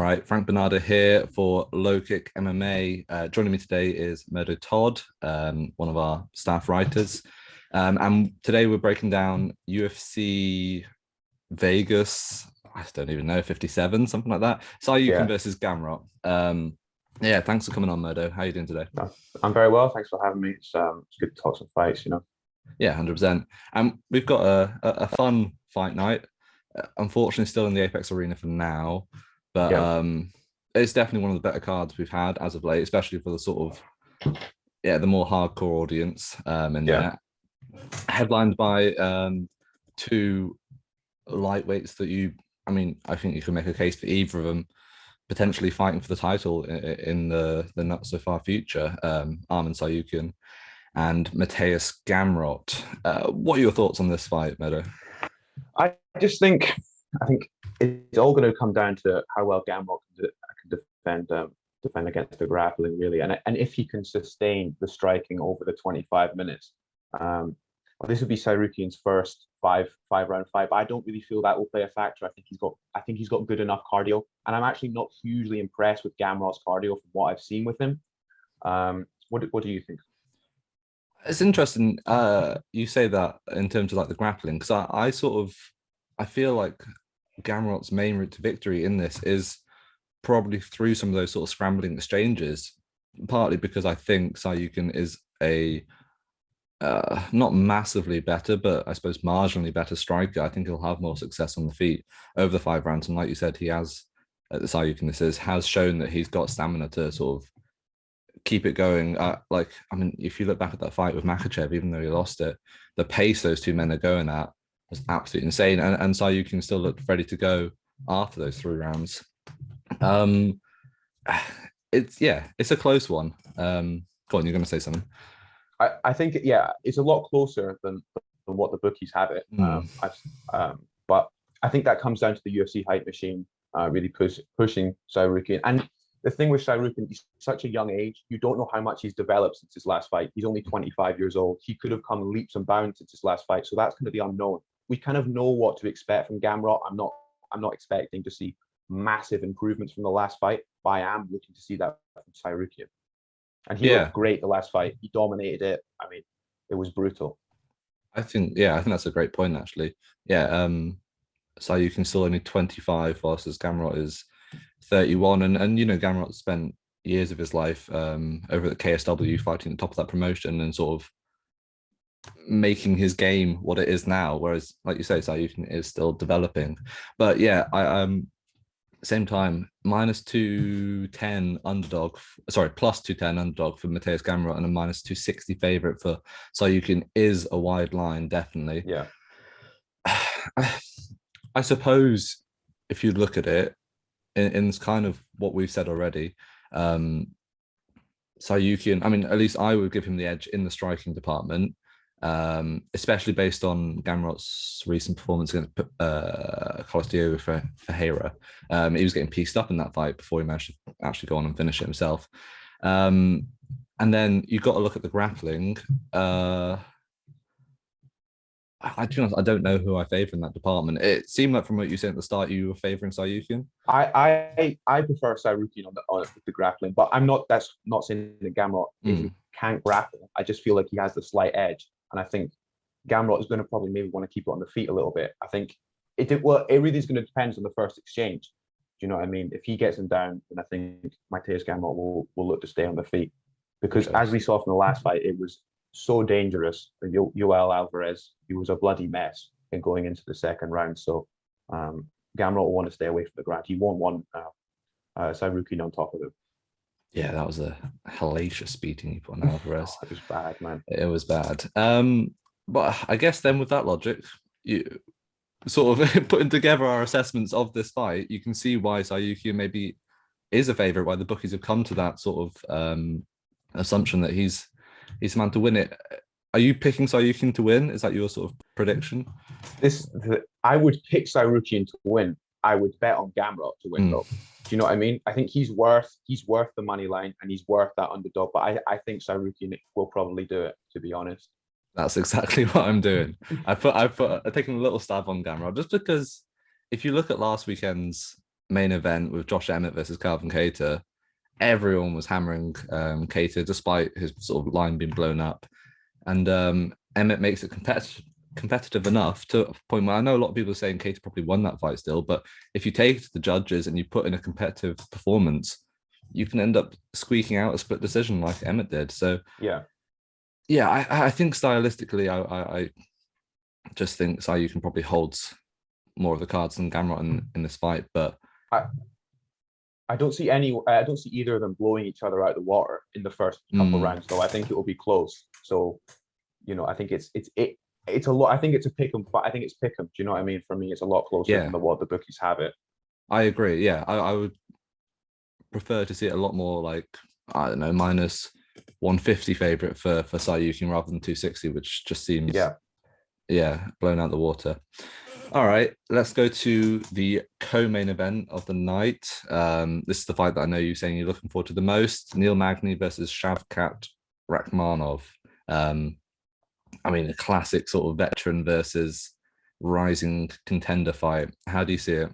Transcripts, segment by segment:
right, Frank Bonada here for LowKick MMA. Joining me today is Murdo Todd, one of our staff writers. And today we're breaking down UFC Vegas, I don't even know, 57, something like that. Tsarukyan Yeah, versus Gamrot. Yeah, thanks for coming on, Murdo. How are you doing today? no, I'm very well. Thanks for having me. It's good to talk some fights. Yeah, 100%. And we've got a fun fight night. Unfortunately, still in the Apex Arena for now, but Yeah, it's definitely one of the better cards we've had as of late, especially for the sort of the more hardcore audience in yeah. there. Headlined by two lightweights that I think you can make a case for either of them potentially fighting for the title in the not so far future. Arman Tsarukyan and Mateusz Gamrot. What are your thoughts on this fight, Meadow? I think it's all going to come down to how well Gamrot can defend against the grappling, really, and if he can sustain the striking over the 25 minutes. Well, this would be Tsarukyan's first five round fight, but I don't really feel that will play a factor. I think he's got good enough cardio, and I'm actually not hugely impressed with Gamrot's cardio from what I've seen with him. What do you think? It's interesting. You say that in terms of like the grappling, because I feel like Gamrot's main route to victory in this is probably through some of those sort of scrambling exchanges. Partly because I think Tsarukyan is a not massively better, but I suppose marginally better striker. I think he'll have more success on the feet over the 5 rounds. And like you said, he has at the Tsarukyan has shown that he's got stamina to sort of keep it going. If you look back at that fight with Makhachev, even though he lost it, the pace those two men are going at was absolutely insane. And Tsarukyan still looked ready to go after those 3 rounds. Um, it's a close one. Go on, you're going to say something. I think yeah, it's a lot closer than what the bookies have it. Mm. But I think that comes down to the UFC hype machine really pushing Tsarukyan. And the thing with Tsarukyan, he's such a young age. You don't know how much he's developed since his last fight. He's only 25 years old. He could have come leaps and bounds since his last fight. So that's going to be unknown. We kind of know what to expect from Gamrot. I'm not expecting to see massive improvements from the last fight, but I am looking to see that from Tsarukyan. And he Yeah, looked great the last fight. He dominated it. I mean, it was brutal. I think that's a great point actually. Yeah, Tsarukyan's still only 25 versus Gamrot is 31. And Gamrot spent years of his life over at KSW fighting at the top of that promotion and sort of making his game what it is now. Whereas, like you say, Tsarukyan is still developing. But yeah, I same time, minus 210 underdog, sorry, plus 210 underdog for Mateusz Gamrot and a minus 260 favorite for Tsarukyan is a wide line, definitely. Yeah. I suppose if you look at it in kind of what we've said already, Tsarukyan, at least I would give him the edge in the striking department, especially based on Gamrot's recent performance against Costio for Ferreira. He was getting pieced up in that fight before he managed to actually go on and finish it himself. And then you've got to look at the grappling. I don't know who I favor in that department. It seemed like from what you said at the start, you were favoring Tsarukyan. I prefer Tsarukyan on the grappling, but I'm not. That's not saying that Gamrot can't grapple. I just feel like he has the slight edge, and I think Gamrot is going to probably maybe want to keep it on the feet a little bit. I think it really is going to depend on the first exchange. Do you know what I mean? If he gets him down, then I think Mateusz Gamrot will look to stay on the feet because as we saw from the last fight, it was so dangerous. Yoel Alvarez, he was a bloody mess in going into the second round. So Gamrot will want to stay away from the ground. He won't want Tsarukyan on top of him. Yeah, that was a hellacious beating he put on Alvarez. It was bad, man. It was bad. But I guess then with that logic, you sort of putting together our assessments of this fight, you can see why Tsarukyan maybe is a favorite, why the bookies have come to that sort of assumption that he's the man to win it. Are you picking Tsarukyan to win? Is that your sort of prediction? I would pick Tsarukyan to win. I would bet on Gamrot to win though. Do you know what I mean? I think he's worth the money line and he's worth that underdog. But I think Tsarukyan will probably do it, to be honest. That's exactly what I'm doing. I've taken a little stab on Gamrot just because if you look at last weekend's main event with Josh Emmett versus Calvin Kattar, everyone was hammering Kattar despite his sort of line being blown up. And Emmett makes it competitive enough to a point where I know a lot of people are saying Kattar probably won that fight still, but if you take it to the judges and you put in a competitive performance, you can end up squeaking out a split decision like Emmett did. So yeah, I think stylistically, I just think Tsarukyan probably holds more of the cards than Gamrot in this fight, but I don't see either of them blowing each other out of the water in the first couple rounds, though. I think it will be close. So, you know, I think it's a lot. I think it's a pick 'em, but I think it's pick 'em. Do you know what I mean? For me, it's a lot closer than what the bookies have it. I agree. Yeah, I would prefer to see it a lot more like, I don't know, minus 150 favorite for Tsarukyan rather than 260, which just seems blown out the water. All right, let's go to the co-main event of the night. This is the fight that I know you're saying you're looking forward to the most: Neil Magny versus Shavkat Rakhmonov. I mean, a classic sort of veteran versus rising contender fight. How do you see it?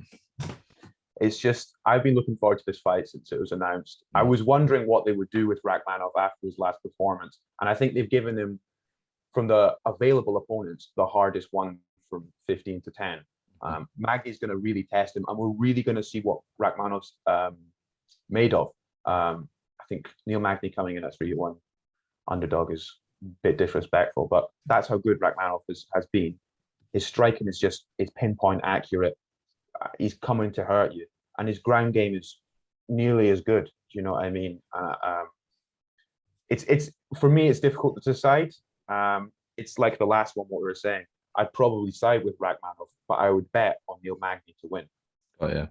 It's just, I've been looking forward to this fight since it was announced. I was wondering what they would do with Rakhmonov after his last performance. And I think they've given him, from the available opponents, the hardest one from 15 to 10. Magny's going to really test him, and we're really going to see what Rakhmonov's made of. I think Neil Magny coming in at 3-1 underdog is a bit disrespectful, but that's how good Rakhmonov has been. His striking is pinpoint accurate. He's coming to hurt you, and his ground game is nearly as good. Do you know what I mean? It's for me, it's difficult to decide. It's like the last one, what we were saying. I'd probably side with Rakhmonov, but I would bet on Neil Magny to win. Oh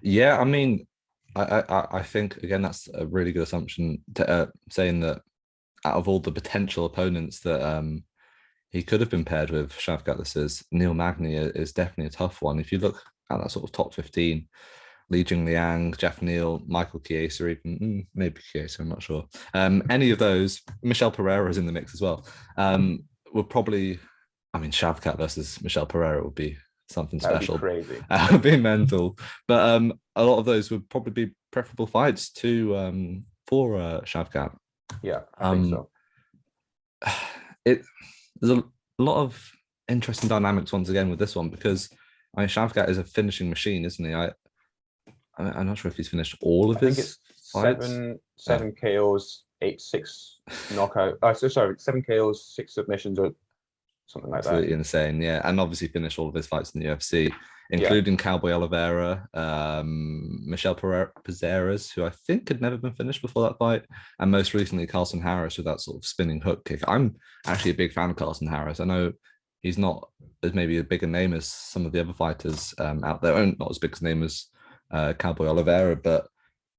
yeah. I mean, I think again that's a really good assumption to saying that out of all the potential opponents that he could have been paired with, Shavkat, this is Neil Magny is definitely a tough one. If you look at that sort of top 15, Li Jingliang, Jeff Neal, Michael Chiesa, even maybe Chiesa, I'm not sure. Any of those, Michel Pereira is in the mix as well. Would probably, I mean, Shavkat versus Michel Pereira would be something special. That would be crazy. That would be mental. But a lot of those would probably be preferable fights to for Shavkat. Yeah, I think so. There's a lot of interesting dynamics once again with this one, because I mean, Shavkat is a finishing machine, isn't he? I'm not sure if he's finished all of his fights. Seven KOs, 6 knockout. Sorry, 7 KOs, 6 submissions, or something like Absolutely that. Insane, yeah. And obviously finished all of his fights in the UFC, including Cowboy Oliveira, Michel Pereira's, who I think had never been finished before that fight, and most recently Carlson Harris with that sort of spinning hook kick. I'm actually a big fan of Carlson Harris. I know he's not as maybe a bigger name as some of the other fighters out there, and not as big a name as Cowboy Oliveira, but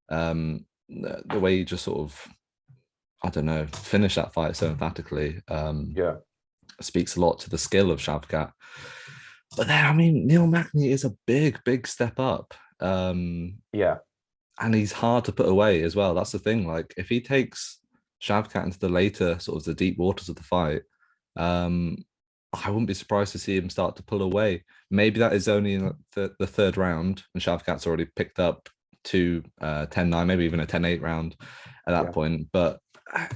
the way he just sort of, I don't know, finished that fight so emphatically speaks a lot to the skill of Shavkat. But then, I mean, Neil Magny is a big step up. And he's hard to put away as well. That's the thing. Like, if he takes Shavkat into the later sort of the deep waters of the fight, I wouldn't be surprised to see him start to pull away. Maybe that is only in the third round, and Shavkat's already picked up to 10-9, maybe even a 10-8 round at that point. But a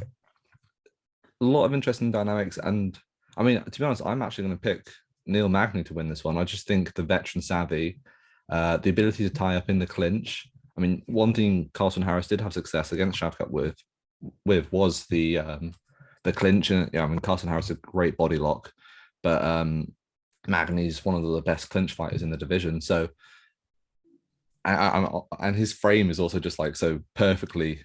lot of interesting dynamics. And I mean, to be honest, I'm actually going to pick Neil Magny to win this one. I just think the veteran savvy, the ability to tie up in the clinch. I mean, one thing Carlson Harris did have success against Shavkat with was the clinch. And I mean, Carlson Harris is a great body lock, but Magny's one of the best clinch fighters in the division. So, and his frame is also just like so perfectly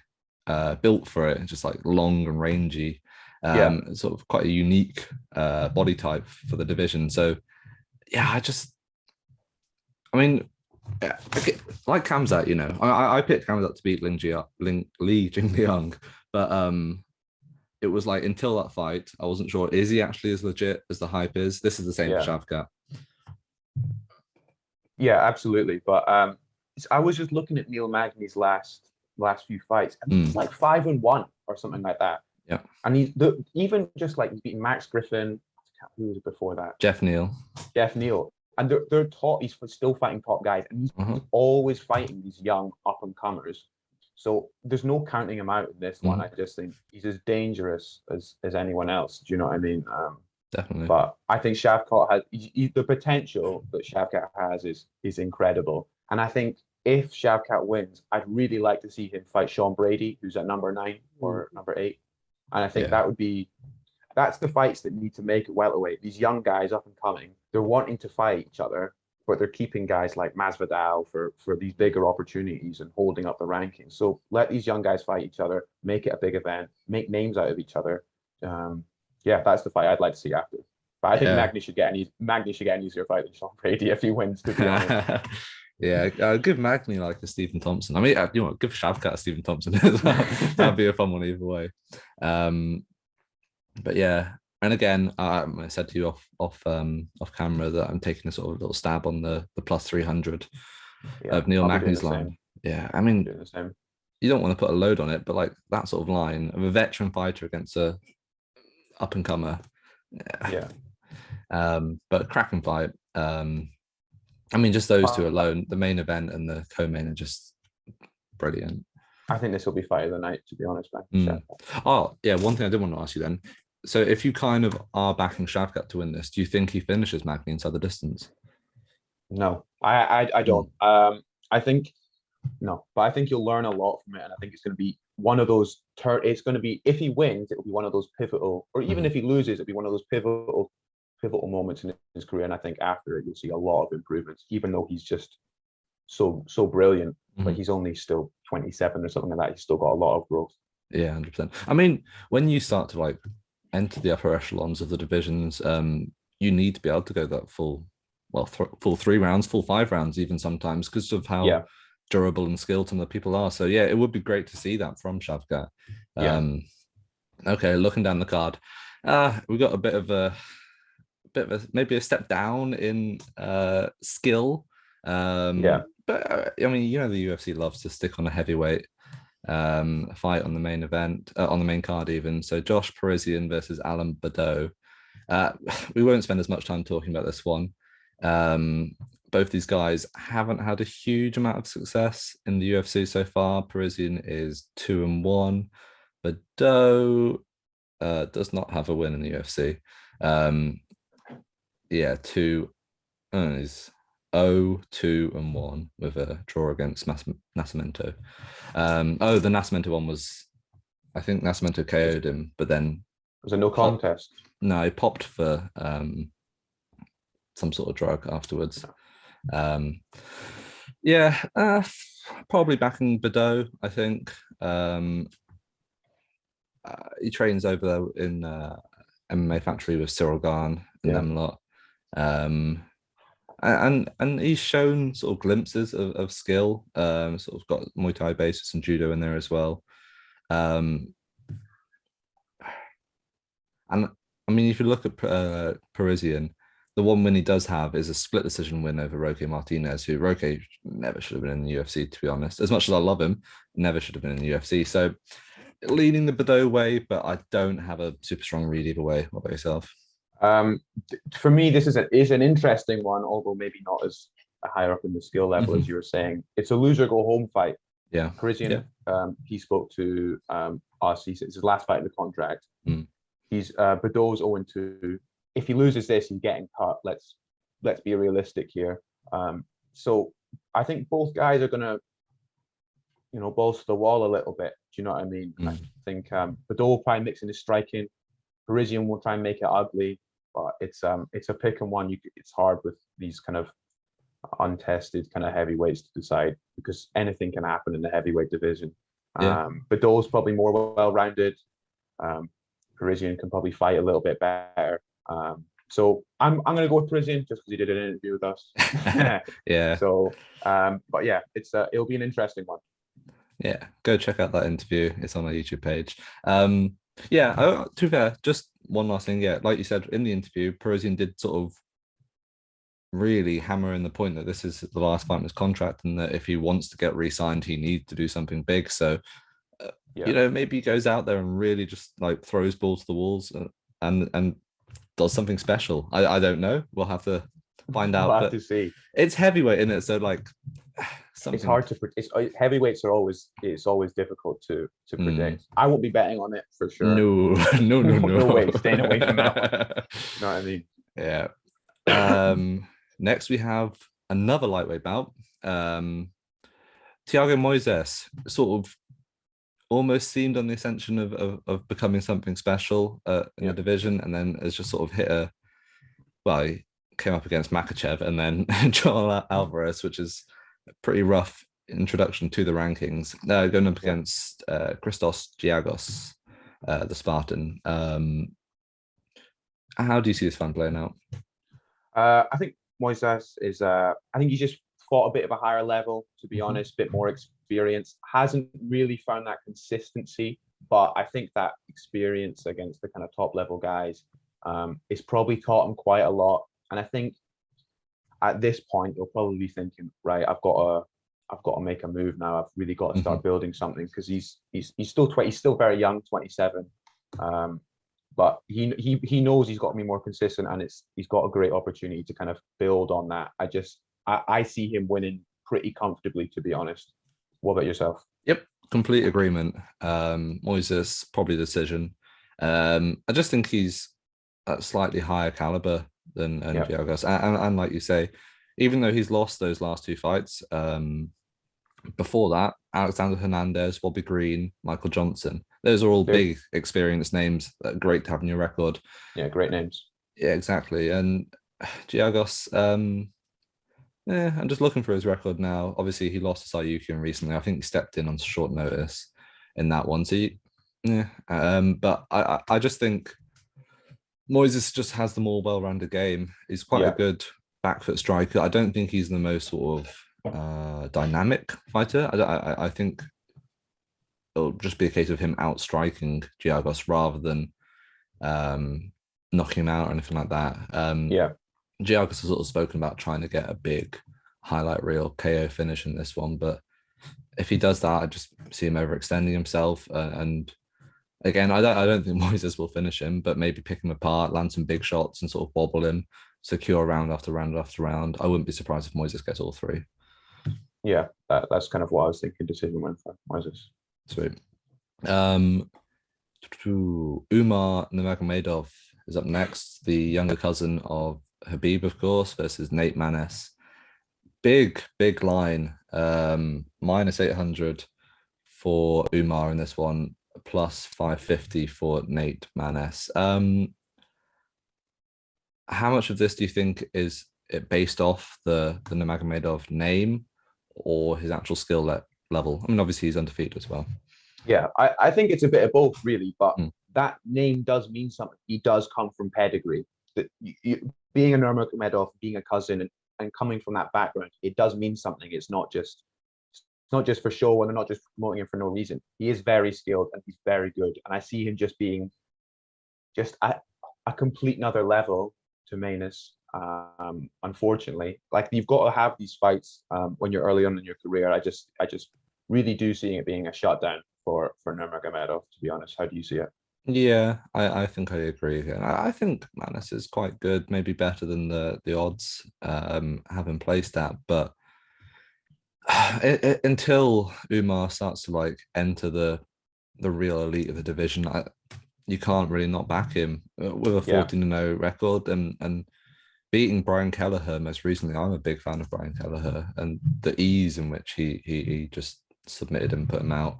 built for it, just like long and rangy. Sort of quite a unique body type for the division. So yeah, I mean, like Khamzat, you know, I picked Khamzat to beat Li Jingliang, but it was like until that fight, I wasn't sure, is he actually as legit as the hype is? This is the same for Shavkat. Yeah, absolutely. But I was just looking at Neil Magny's last few fights, and he's like 5-1 or something like that. Yeah, and he's even just like he's beaten Max Griffin. Who was it before that? Jeff Neal. and they're top. He's still fighting top guys, and he's always fighting these young up and comers. So there's no counting him out in this one. I just think he's as dangerous as anyone else. Do you know what I mean? Definitely. But I think Shavkat has the potential that Shavkat has is incredible. And I think if Shavkat wins, I'd really like to see him fight Sean Brady, who's at number 9 or number 8. And I think that's the fights that need to make it welterweight. These young guys up and coming, they're wanting to fight each other, but they're keeping guys like Masvidal for these bigger opportunities and holding up the rankings. So let these young guys fight each other, make it a big event, make names out of each other. That's the fight I'd like to see after. But I think Magny should get an easier fight than Sean Brady if he wins, to be honest. Give Magny like a Stephen Thompson. I mean, give Shavkat a Stephen Thompson as well. That'd be a fun one either way. But yeah, and again, I said to you off camera that I'm taking a sort of little stab on the plus 300 of Neil Magny's line. Yeah, I mean, you don't want to put a load on it, but like that sort of line of a veteran fighter against a up and comer. But cracking fight. I mean, just those two alone, the main event and the co-main are just brilliant. I think this will be fight of the night, to be honest, man. Oh, yeah. One thing I did want to ask you then. So if you kind of are backing Shavkat to win this, do you think he finishes Magny inside the distance? No, I don't. I think no, but I think you'll learn a lot from it, and I think it's going to be one of those. It's going to be, if he wins, it will be one of those pivotal, or even if he loses, it'll be one of those pivotal moments in his career. And I think after it, you'll see a lot of improvements, even though he's just so brilliant. Like he's only still 27 or something like that. He's still got a lot of growth. Yeah, 100%. I mean, when you start to like enter the upper echelons of the divisions, you need to be able to go that full 3 rounds, full 5 rounds, even sometimes, because of how durable and skilled some of the people are. So yeah, it would be great to see that from Shavkat. Okay, looking down the card, we got a bit of a maybe a step down in skill. But I mean, the UFC loves to stick on a heavyweight fight on the main event, on the main card even. So Josh Parisian versus Alan Badeau. We won't spend as much time talking about this one. Both these guys haven't had a huge amount of success in the UFC so far. Parisian is 2-1. Badeau does not have a win in the UFC. Is 0-2-1 with a draw against Nascimento. The Nascimento one was, I think Nascimento KO'd him, but then it was a no contest. No, he popped for some sort of drug afterwards. Probably backing Badeau, I think. He trains over there in MMA Factory with Tsarukyan and them lot. And he's shown sort of glimpses of skill, sort of got Muay Thai basis and judo in there as well. And I mean, if you look at Parisian, the one win he does have is a split decision win over Roque Martinez, who Roque never should have been in the UFC, to be honest. As much as I love him, never should have been in the UFC. So leaning the Badeau way, but I don't have a super strong read either way. What about yourself? For me, this is an interesting one, although maybe not as higher up in the skill level as you were saying. It's a loser go home fight. Yeah, Parisian. He spoke to us. He said it's his last fight in the contract. He's Badeau's 0-2. If he loses this, he's getting cut. Let's be realistic here. So I think both guys are gonna, balls to the wall a little bit. Do you know what I mean? I think Badeau will probably mix in his striking. Parisian will try and make it ugly, but it's a pick and one. It's hard with these kind of untested kind of heavyweights to decide, because anything can happen in the heavyweight division. Badeau's probably more well-rounded. Parisian can probably fight a little bit better. So I'm going to go with Parisian just because he did an interview with us. So, but yeah, it'll be an interesting one. Yeah, go check out that interview. It's on my YouTube page. To be fair, just one last thing. Yeah, like you said in the interview, Parisian did sort of really hammer in the point that this is the last fight in his contract, and that if he wants to get re-signed, he needs to do something big. So, maybe he goes out there and really just like throws balls to the walls and does something special. I don't know. We'll have to find I'll out. have But to see. it's heavyweight in it, so like It's something. hard to predict. Heavyweights are always difficult to predict. I won't be betting on it for sure. No, no, no, No no. way, staying away from that one. You know what I mean? Yeah. Next we have another lightweight bout. Thiago Moises sort of almost seemed on the ascension of becoming something special in the division, and then has just sort of hit a, well, he came up against Makachev and then Joel Alvarez, which is a pretty rough introduction to the rankings. Going up against Christos Giagos, the Spartan. How do you see this fan playing out? I think Moises is. I think he's just fought a bit of a higher level, to be honest, a bit more experience. Hasn't really found that consistency, but I think that experience against the kind of top level guys is probably taught him quite a lot. And I think at this point he'll probably be thinking, right, I've got to make a move now. I've really got to start building something, because he's still 20, he's still very young, 27. But he knows he's got to be more consistent, and he's got a great opportunity to kind of build on that. I see him winning pretty comfortably, to be honest. What about yourself? Yep, complete agreement. Moises probably decision. I just think he's at slightly higher caliber than Giagos, and like you say, even though he's lost those last two fights, before that, Alexander Hernandez, Bobby Green, Michael Johnson. Those are all big, experienced names. Great to have in your record. Yeah, great names. Yeah, exactly. And Giagos, I'm just looking for his record now. Obviously, he lost to Tsarukyan recently. I think he stepped in on short notice in that one. So, but I just think Moises just has the more well-rounded game. He's quite a good back foot striker. I don't think he's the most sort of dynamic fighter. I think it'll just be a case of him outstriking Giagos rather than knocking him out or anything like that. Giagos has sort of spoken about trying to get a big highlight reel KO finish in this one, but if he does that, I just see him overextending himself. And again, I don't think Moises will finish him, but maybe pick him apart, land some big shots, and sort of wobble him, secure round after round after round. I wouldn't be surprised if Moises gets all three. Yeah, that's kind of what I was thinking. Decision win for Moises. Sweet. Umar Nurmagomedov is up next, the younger cousin of Khabib, of course, versus Nate Maness. Big line. Minus 800 for Umar in this one, plus 550 for Nate Maness. How much of this do you think is it based off the Nurmagomedov name or his actual skill level? I mean, obviously he's undefeated as well. Yeah, I think it's a bit of both, really. But that name does mean something. He does come from pedigree. That being a Nurmagomedov, being a cousin, and coming from that background, it does mean something. It's not just for show, and they're not just promoting him for no reason. He is very skilled and he's very good. And I see him just being just a complete another level to Maness. Unfortunately, like, you've got to have these fights when you're early on in your career. I just really do see it being a shutdown for Nurmagomedov, to be honest. How do you see it? Yeah, I think I agree. And I think Maness is quite good, maybe better than the odds have him placed at. But until Umar starts to like enter the real elite of the division, you can't really not back him with a 14-0 record and beating Brian Kelleher most recently. I'm a big fan of Brian Kelleher and the ease in which he just submitted and put him out.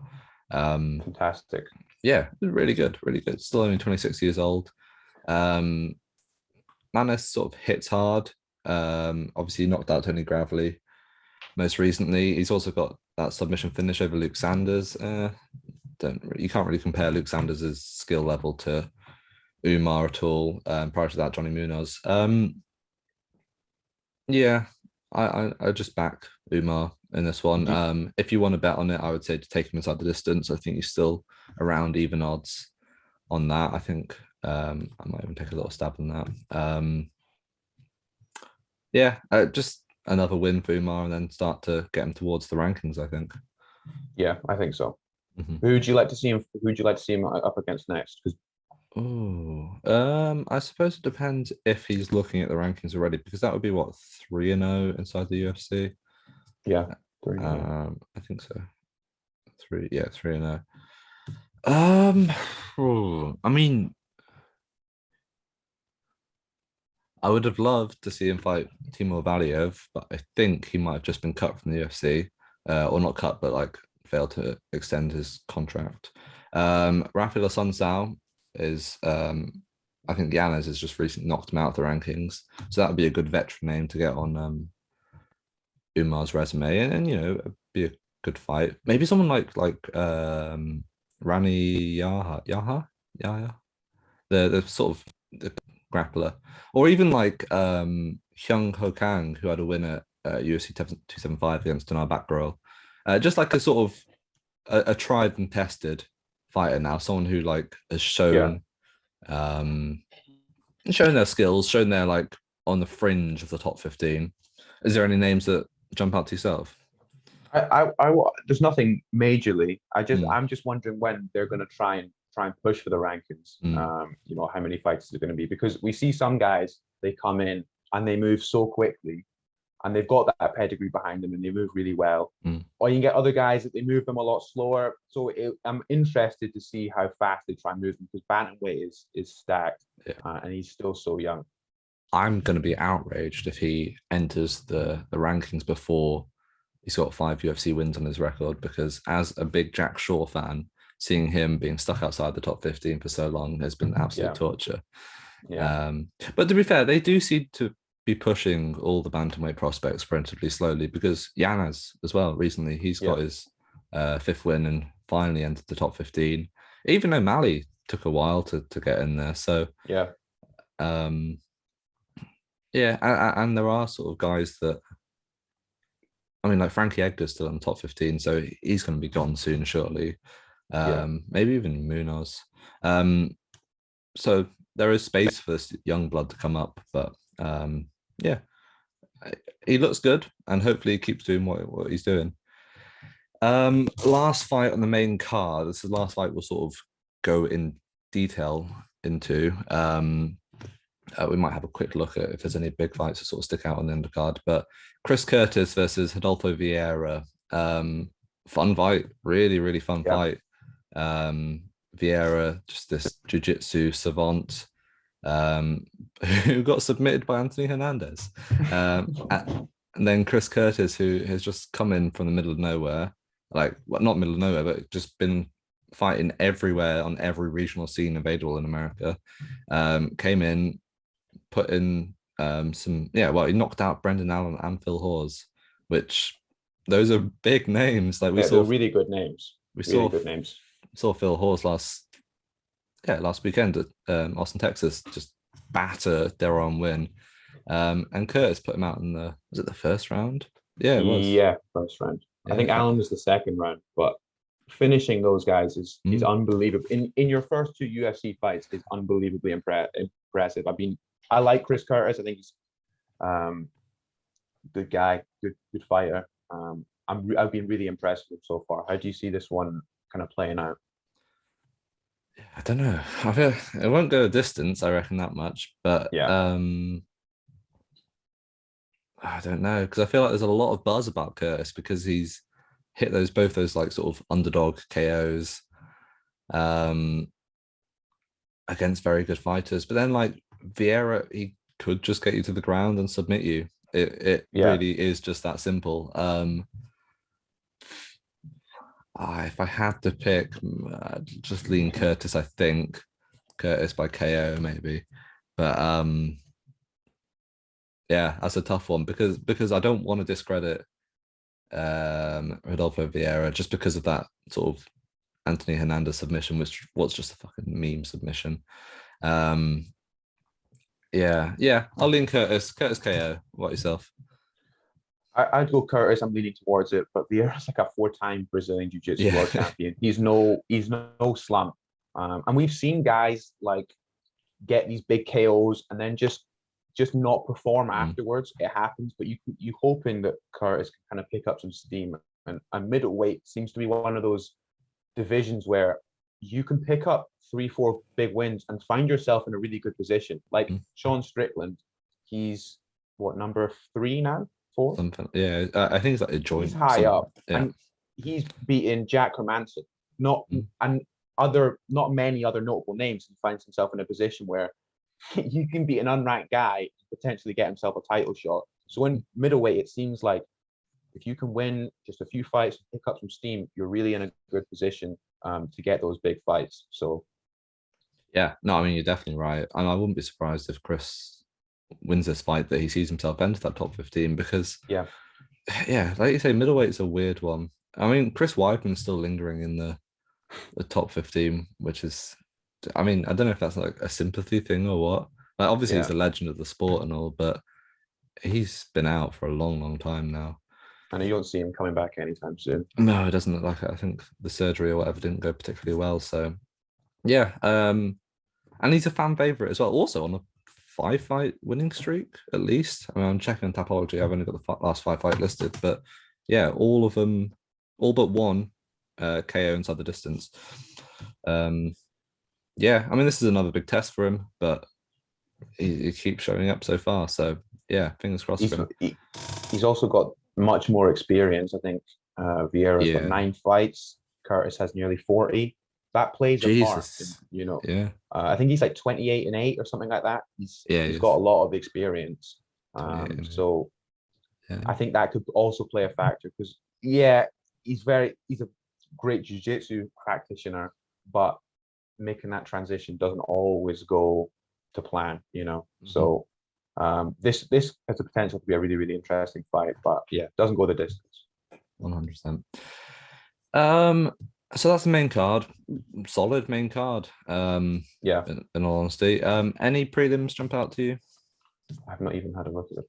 Fantastic. Yeah, really good. Still only 26 years old. Maness sort of hits hard. Obviously, he knocked out Tony Gravely most recently. He's also got that submission finish over Luke Sanders. You can't really compare Luke Sanders' skill level to Umar at all. Prior to that, Johnny Munoz. Yeah, I just back Umar in this one. If you want to bet on it, I would say to take him inside the distance. I think he's still around even odds on that. I think I might even take a little stab on that. Just another win for Umar and then start to get him towards the rankings, I think. Yeah, I think so. Who would you like to see him up against next? I suppose it depends if he's looking at the rankings already, because that would be what, 3-0 inside the UFC. Yeah, 3-0. I think so. 3-0. I mean, I would have loved to see him fight Timur Valiev, but I think he might have just been cut from the UFC, or not cut, but like failed to extend his contract. Rafael Sunsao is, I think Yanez has just recently knocked him out of the rankings, so that would be a good veteran name to get on Umar's resume, and you know, be a good fight. Maybe someone Rani Yaha, the sort of the grappler, or even like Hyung Ho Kang, who had a win at UFC 275 against Dinar Bakral. Just like a sort of a tried and tested fighter now, someone who like has Yeah. shown their skills, shown they're like on the fringe of the top 15. Is there any names that jump out to yourself? There's nothing majorly. Mm, I'm just wondering when they're going to try and push for the rankings. mm, You know, how many fights is it going to be? Because we see some guys, they come in and they move so quickly, and they've got that pedigree behind them, and they move really well. mm. Or you can get other guys that they move them a lot slower. So I'm interested to see how fast they try and move them, because bantamweight is stacked, Yeah. and he's still so young. I'm going to be outraged if he enters the rankings before he's got 5 UFC wins on his record, because as a big Jack Shaw fan, seeing him being stuck outside the top 15 for so long has been absolute Yeah, torture. yeah, But to be fair, they do seem to be pushing all the bantamweight prospects relatively slowly, because Yanez as well, recently, he's yeah, got his fifth win and finally entered the top 15, even though Mali took a while to get in there. So, yeah, um, yeah, and there are sort of guys that, I mean, like Frankie Edgar's still in the top 15, so he's going to be gone soon, shortly. yeah. Maybe even Munoz. Um, so there is space for this young blood to come up, but yeah, he looks good, and hopefully he keeps doing what he's doing. Last fight on the main card. This is the last fight we'll sort of go in detail into. We might have a quick look at if there's any big fights that sort of stick out on the undercard. But Chris Curtis versus Rodolfo Vieira. Fun fight, really, really fun Yeah. fight. Vieira, just this jiu-jitsu savant, who got submitted by Anthony Hernandez. And then Chris Curtis, who has just come in from the middle of nowhere, like, well, not middle of nowhere, but just been fighting everywhere on every regional scene available in America. Came in, put in well, he knocked out Brendan Allen and Phil Hawes, which those are big names. Like Yeah, they're really good names. we Really saw good names. saw Phil Hawes last weekend at Austin, Texas, just batter Deron Win. And Curtis put him out in was it the first round? Yeah, it was. Yeah, first round. I Yeah, think Allen was the second round, but finishing those guys is Mm. unbelievable. In your first two UFC fights is unbelievably impressive. I like Chris Curtis. I think he's good guy, good fighter. I've been really impressed with him so far. How do you see this one kind of playing out? I don't know. I feel it won't go a distance, I reckon, that much. But Yeah, I don't know, because I feel like there's a lot of buzz about Curtis because he's hit both those like sort of underdog KOs against very good fighters. But then like Vieira, he could just get you to the ground and submit you. It yeah. really is just that simple. If I had to pick, just lean Curtis. I think Curtis by KO maybe, but yeah, that's a tough one because I don't want to discredit Rodolfo Vieira just because of that sort of Anthony Hernandez submission, which was just a fucking meme submission. Yeah, I'll lean Curtis. Curtis KO. What yourself? I'd go Curtis. I'm leaning towards it, but Vieira's like a four-time Brazilian Jiu-Jitsu Yeah. world champion. He's no slump, and we've seen guys like get these big KOs and then just not perform afterwards. It happens, but you hoping that Curtis can kind of pick up some steam. And middleweight seems to be one of those divisions where you can pick up 3-4 big wins and find yourself in a really good position. Like Sean Strickland, he's what, number 3 now? 4? Something. Yeah, I think it's like a joint. He's high up, Yeah. and he's beaten Jack Hermanson. Not many other notable names. He finds himself in a position where you can beat an unranked guy and potentially get himself a title shot. So in middleweight, it seems like if you can win just a few fights, pick up some steam, you're really in a good position to get those big fights. So yeah, no, I mean, you're definitely right. And I wouldn't be surprised if Chris wins this fight that he sees himself enter that top 15 because, yeah, like you say, middleweight's a weird one. I mean, Chris Weidman's still lingering in the top 15, which is, I mean, I don't know if that's like a sympathy thing or what. Like, obviously, he's a legend of the sport and all, but he's been out for a long, long time now. And you don't see him coming back anytime soon. No, it doesn't look like it. I think the surgery or whatever didn't go particularly well. So, yeah. And he's a fan favorite as well. Also on a 5-fight winning streak, at least. I mean, I'm checking Tapology. I've only got the last 5 fight listed, but yeah, all of them, all but one, KO inside the distance. Yeah, I mean, this is another big test for him, but he keeps showing up so far. So yeah, fingers crossed for him. He's also got much more experience. I think Vieira's got 9 fights. Curtis has nearly 40. That plays a part, you know. Yeah. I think he's like 28-8 or something like that. He's got a lot of experience. So I think that could also play a factor because he's a great jiu-jitsu practitioner, but making that transition doesn't always go to plan, you know. So this has the potential to be a really, really interesting fight, but yeah, doesn't go the distance. 100%. So that's the main card. Solid main card. Yeah. In all honesty. Any prelims jump out to you? I've not even had a look at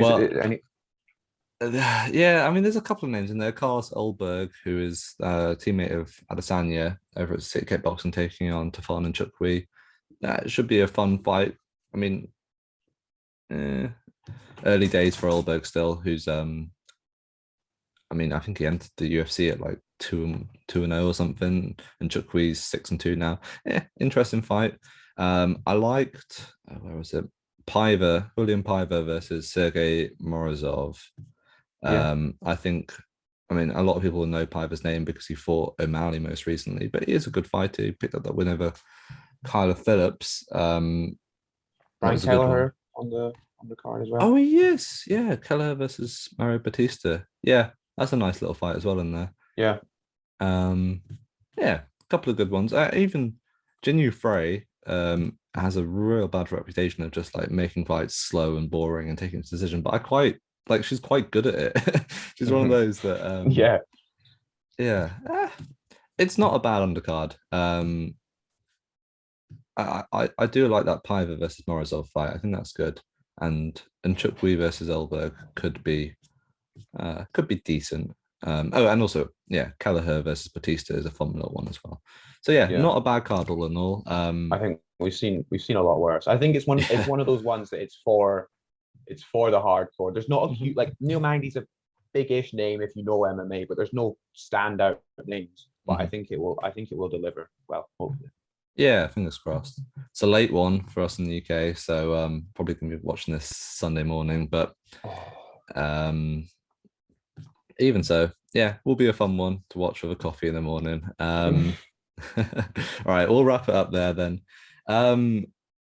it. Yeah, I mean, there's a couple of names in there. Carlos Ulberg, who is a teammate of Adesanya over at City Kickboxing, taking on Tafon and Chukwi. That should be a fun fight. I mean, early days for Ulberg still, who's I mean, I think he entered the UFC at like 2-0 or something, and Chukwi's 6-2 now. Yeah, interesting fight. I liked where was it? William Piver versus Sergey Morozov. I think, I mean, a lot of people will know Piver's name because he fought O'Malley most recently, but he is a good fighter. He picked up that win over Kyler Phillips. Brian Kelleher on the card as well. Oh yes, yeah, Kelleher versus Mario Batista. Yeah, that's a nice little fight as well in there. Yeah. Yeah, a couple of good ones. Even Jinyu Frey has a real bad reputation of just like making fights slow and boring and taking its decision. But I quite like, she's quite good at it. She's one of those that it's not a bad undercard. I do like that Piver versus Morozov fight. I think that's good. And Chukwi versus Elberg could be decent. And also, Kelleher versus Batista is a fun little one as well. So not a bad card all in all. I think we've seen a lot worse. I think it's one of those ones that it's for the hardcore. There's not a huge, like, Neil Magny's a big-ish name if you know MMA, but there's no standout names. But I think it will deliver well, hopefully. Yeah, fingers crossed. It's a late one for us in the UK, so probably gonna be watching this Sunday morning. But even so, will be a fun one to watch with a coffee in the morning. All right, we'll wrap it up there then.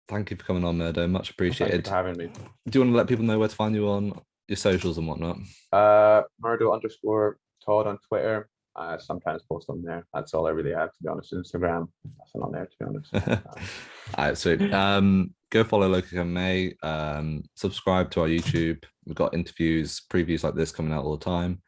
Thank you for coming on, Murdo. Much appreciated. Thank you for having me. Do you want to let people know where to find you on your socials and whatnot? Murdo_Todd on Twitter. Sometimes post on there. That's all I really have, to be honest. Instagram, nothing on there, to be honest. All right, sweet. Go follow LowKick MMA. Subscribe to our YouTube. We've got interviews, previews like this coming out all the time,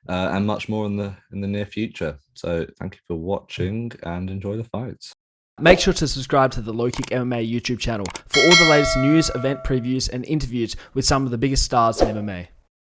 and much more in the near future. So thank you for watching and enjoy the fights. Make sure to subscribe to the LowKick MMA YouTube channel for all the latest news, event previews, and interviews with some of the biggest stars in MMA.